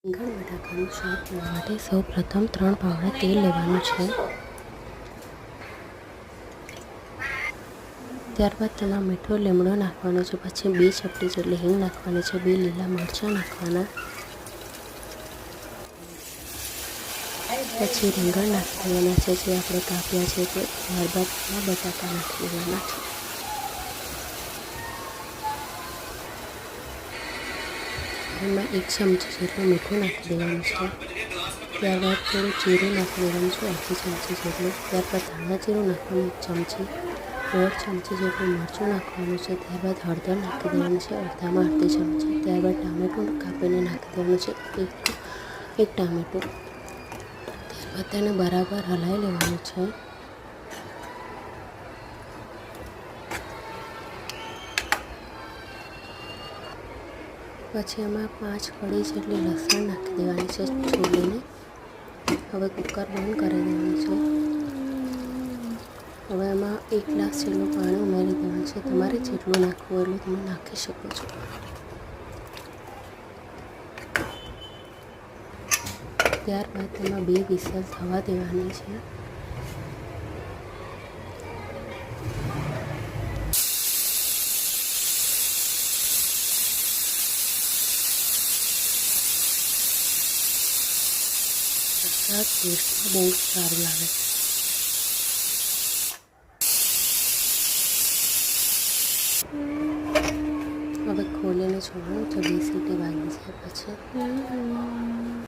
રીંગણ બટાકાનું શાક બનાવવા માટે સૌપ્રથમ 3 પાવડા તેલ લેવાનું છે. ત્યારબાદ તેમાં મીઠો લીમડો નાખવાનો છે. પછી 2 ચપટી જેટલી હિંગ નાખવાની છે. 2 લીલા મરચાં નાખવાના. પછી રીંગણ નાખી દેવાના છે જે આપણે કાપ્યા છે તે. ત્યારબાદ એમાં બટાકા નાખી દેવાના છે. એમાં 1 ચમચી જેટલું મીઠું નાખી દેવાનું છે. ત્યારબાદ થોડું જીરું નાખી દેવાનું છે, 1 ચમચી જેટલું. ત્યારબાદ ધાણા જીરું નાખવાનું 1 ચમચી. 1.5 ચમચી જેટલું મરચું નાખવાનું છે. ત્યારબાદ હળદર નાખી દેવાનું છે, અડધામાં અડધી ચમચી. ત્યારબાદ ટામેટું કાપીને નાખી દેવાનું છે, એક ટામેટું. ત્યારબાદ તેને બરાબર હલાવી લેવાનું છે. પછી એમાં 5 કળી જેટલી લસણ નાખી દેવાની છે છોલીને. હવે કુકર બંધ કરી દેવાનું છે. હવે એમાં 1 ગ્લાસ જેટલું પાણી ઉમેરી દેવાનું છે. તમારે જેટલું નાખવું એટલું તમે નાખી શકો છો. ત્યારબાદ તેમાં 2 વિસલ થવા દેવાની છે. શાક ટેસ્ટમાં બહુ સારું લાગે છે. હવે ખોલીને જોવાનું તો 2 સીટી વાગી જાય પછી